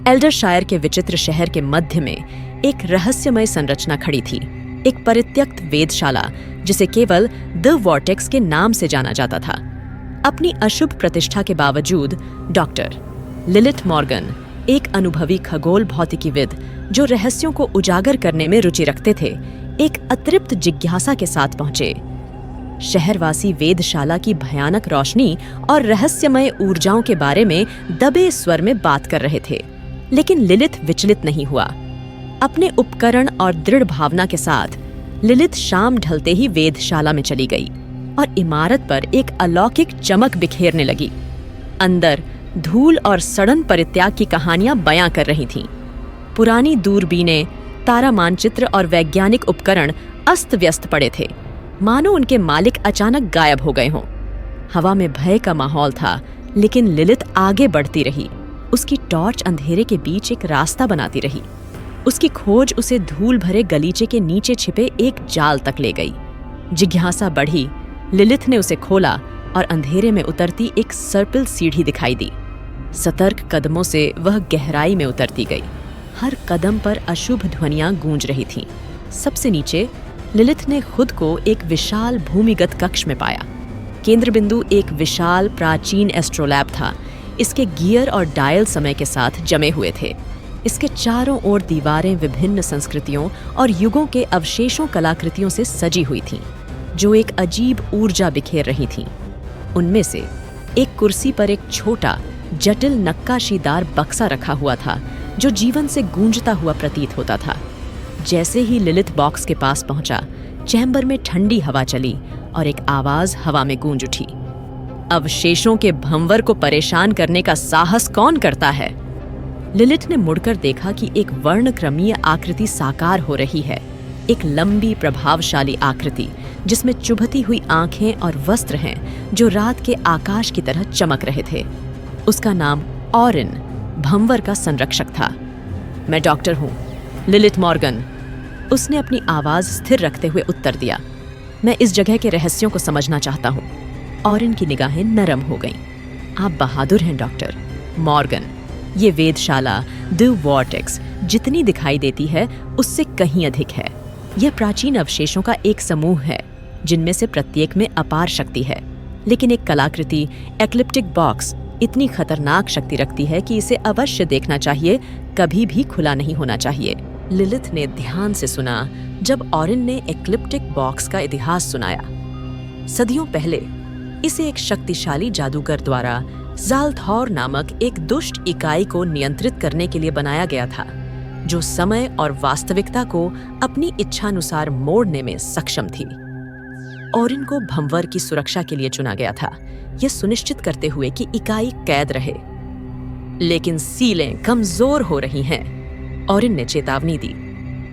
एल्डरशायर के विचित्र शहर के मध्य में एक रहस्यमय संरचना खड़ी थी, एक परित्यक्त वेधशाला जिसे केवल द वॉर्टेक्स के नाम से जाना जाता था। अपनी अशुभ प्रतिष्ठा के बावजूद डॉक्टर लिलिथ मॉर्गन, एक अनुभवी खगोल भौतिकीविद जो रहस्यों को उजागर करने में रुचि रखते थे, एक अतृप्त जिज्ञासा के साथ पहुंचे। शहरवासी वेधशाला की भयानक रोशनी और रहस्यमय ऊर्जाओं के बारे में दबे स्वर में बात कर रहे थे, लेकिन लिलिथ विचलित नहीं हुआ। अपने उपकरण और दृढ़ भावना के साथ लिलिथ शाम ढलते ही वेधशाला में चली गई और इमारत पर एक अलौकिक चमक बिखेरने लगी। अंदर धूल और सड़न परित्याग की कहानियां बयां कर रही थीं। पुरानी दूरबीनें, तारा मानचित्र और वैज्ञानिक उपकरण अस्त व्यस्त पड़े थे, मानो उनके मालिक अचानक गायब हो गए हों। हवा में भय का माहौल था, लेकिन लिलिथ आगे बढ़ती रही। उसकी टॉर्च अंधेरे के बीच एक रास्ता बनाती रही। उसकी खोज उसे धूल भरे गलीचे के नीचे छिपे एक जाल तक ले गई। जिज्ञासा बढ़ी। लिलिथ ने उसे खोला और अंधेरे में उतरती एक सर्पिल सीढ़ी दिखाई दी। सतर्क कदमों से वह गहराई में उतरती गई। हर कदम पर अशुभ ध्वनियां गूंज रही थीं। सबसे नीचे लिलिथ ने खुद को एक विशाल भूमिगत कक्ष में पाया। केंद्र बिंदु एक विशाल प्राचीन एस्ट्रोलैब था। इसके गियर और डायल समय के साथ जमे हुए थे। इसके चारों ओर दीवारें विभिन्न संस्कृतियों और युगों के अवशेषों कलाकृतियों से सजी हुई थीं, जो एक अजीब ऊर्जा बिखेर रही थीं। उनमें से एक कुर्सी पर एक छोटा, जटिल नक्काशीदार बक्सा रखा हुआ था, जो जीवन से गूंजता हुआ प्रतीत होता था। जैसे ही लिलिथ बॉक्स के पास पहुंचा, चैम्बर में ठंडी हवा चली और एक आवाज हवा में गूंज उठी। अवशेषों के भंवर को परेशान करने का साहस कौन करता है? लिलिथ ने मुड़कर देखा कि एक वर्णक्रमीय आकृति साकार हो रही है। एक लंबी प्रभावशाली आकृति जिसमें चुभती हुई आंखें और वस्त्र हैं जो रात के आकाश की तरह चमक रहे थे। उसका नाम ऑरिन, भंवर का संरक्षक था। मैं डॉक्टर हूँ, लिलिथ मॉर्गन, उसने अपनी आवाज स्थिर रखते हुए उत्तर दिया। मैं इस जगह के रहस्यों को समझना चाहता हूँ। ऑरिन की निगाहें नरम हो गईं। आप बहादुर हैं डॉक्टर मॉर्गन। ये वेधशाला द वॉर्टेक्स जितनी दिखाई देती है उससे कहीं अधिक है। यह प्राचीन अवशेषों का एक समूह है, जिनमें से प्रत्येक में अपार शक्ति है। लेकिन एक कलाकृति एक्लिप्टिक बॉक्स इतनी खतरनाक शक्ति रखती है कि इसे अवश्य देखना चाहिए, कभी भी खुला नहीं होना चाहिए। लिलिथ ने ध्यान से सुना जब ऑरिन ने एक्लिप्टिक बॉक्स का इतिहास सुनाया। सदियों पहले इसे एक शक्तिशाली जादूगर द्वारा ज़ालथौर नामक एक दुष्ट इकाई को नियंत्रित करने के लिए बनाया गया था, जो समय और वास्तविकता को अपनी इच्छानुसार मोड़ने में सक्षम थी। ऑरिन को भंवर की सुरक्षा के लिए चुना गया था, यह सुनिश्चित करते हुए कि इकाई कैद रहे। लेकिन सीलें कमजोर हो रही हैं। ऑरिन ने चेतावनी दी,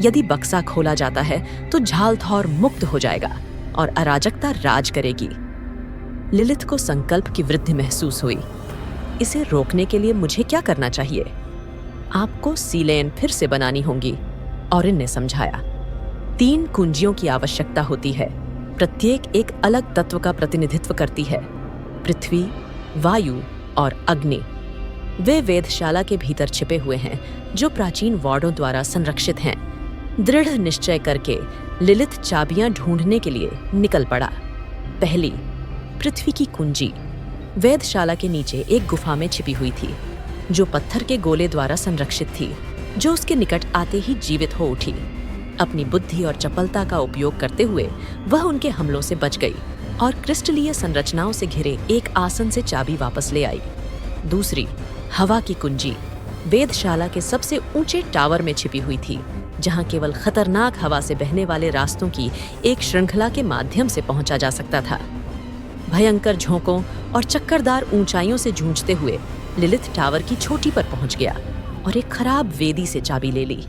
यदि बक्सा खोला जाता है तो ज़ालथौर मुक्त हो जाएगा और अराजकता राज करेगी। लिलिथ को संकल्प की वृद्धि महसूस हुई। इसे रोकने के लिए मुझे क्या करना चाहिए? आपको सीलेन फिर से बनानी होंगी, ऑरिन ने समझाया। 3 कुंजियों की आवश्यकता होती है। प्रत्येक एक अलग तत्व का प्रतिनिधित्व करती है, पृथ्वी, वायु और अग्नि। वे वेधशाला के भीतर छिपे हुए हैं, जो प्राचीन वार्डों द्वारा संरक्षित हैं। दृढ़ निश्चय करके लिलिथ चाबियां ढूंढने के लिए निकल पड़ा। पहली, पृथ्वी की कुंजी वेधशाला के नीचे एक गुफा में छिपी हुई थी, जो पत्थर के गोले द्वारा संरक्षित थी, जो उसके निकट आते ही जीवित हो उठी। अपनी बुद्धि और चपलता का उपयोग करते हुए वह उनके हमलों से बच गई और क्रिस्टलीय संरचनाओं से घिरे एक आसन से चाबी वापस ले आई। दूसरी, हवा की कुंजी वेधशाला के सबसे ऊंचे टावर में छिपी हुई थी, जहां केवल खतरनाक हवा से बहने वाले रास्तों की एक श्रृंखला के माध्यम से पहुंचा जा सकता था। भयंकर झोंकों और चक्करदार ऊंचाइयों से जूझते हुए लिलिथ टावर की चोटी पर पहुंच गया और एक खराब वेदी से चाबी ले ली।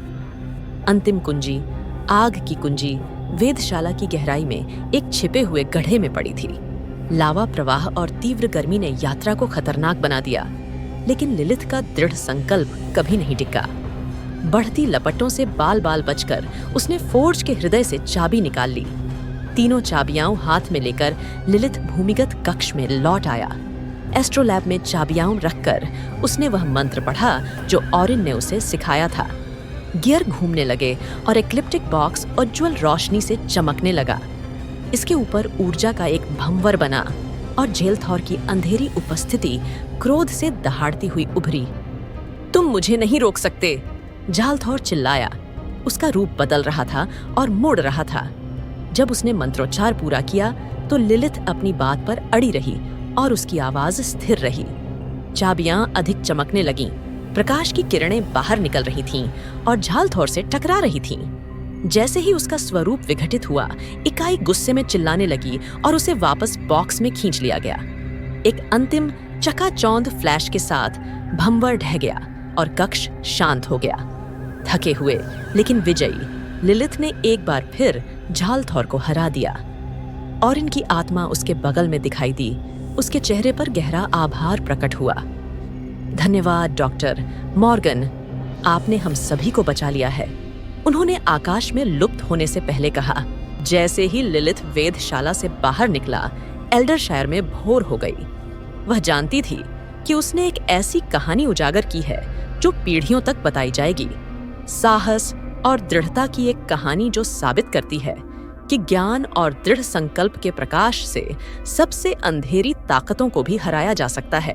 अंतिम कुंजी, आग की कुंजी, वेधशाला की गहराई में एक छिपे हुए गड्ढे में पड़ी थी। लावा प्रवाह और तीव्र गर्मी ने यात्रा को खतरनाक बना दिया, लेकिन लिलिथ का दृढ़ संकल्प कभी नहीं टिका। बढ़ती लपटों से बाल बाल बचकर उसने फोर्ज के हृदय से चाबी निकाल ली। तीनों चाबियां हाथ में लेकर लिलिथ भूमिगत कक्ष में लौट आया। एस्ट्रोलैब में चाबियां रखकर उसने वह मंत्र पढ़ा जो ऑरिन ने उसे सिखाया था। गियर घूमने लगे और एक्लिप्टिक बॉक्स उज्ज्वल रोशनी से चमकने लगा। इसके ऊपर ऊर्जा का एक भंवर बना और जेलथौर की अंधेरी उपस्थिति क्रोध से दहाड़ती हुई उभरी। तुम मुझे नहीं रोक सकते, जालथौर चिल्लाया। उसका रूप बदल रहा था और मुड़ रहा था। जब उसने मंत्रोच्चार पूरा किया तो लिलिथ अपनी बात पर अड़ी रही और उसकी आवाज स्थिर रही। चाबियां अधिक चमकने लगीं, प्रकाश की किरणें बाहर निकल रही थीं और झालथौर से टकरा रही थीं। जैसे ही उसका स्वरूप विघटित हुआ, इकाई गुस्से में चिल्लाने लगी और उसे वापस बॉक्स में खींच लिया गया। एक अंतिम चकाचौंध फ्लैश के साथ भंवर ढह गया और कक्ष शांत हो गया। थके हुए लेकिन विजयी लिलिथ ने एक बार फिर झालथौर को हरा दिया और इनकी आत्मा उसके बगल में दिखाई दी। उसके चेहरे पर गहरा आभार प्रकट हुआ। धन्यवाद डॉक्टर मॉर्गन, आपने हम सभी को बचा लिया है, उन्होंने आकाश में लुप्त होने से पहले कहा। जैसे ही लिलिथ वेधशाला से बाहर निकला, एल्डरशायर में भोर हो गई। वह जानती थी कि उसने एक ऐसी कहानी उजागर की है जो पीढ़ियों तक बताई जाएगी। साहस और दृढ़ता की एक कहानी जो साबित करती है कि ज्ञान और दृढ़ संकल्प के प्रकाश से सबसे अंधेरी ताकतों को भी हराया जा सकता है।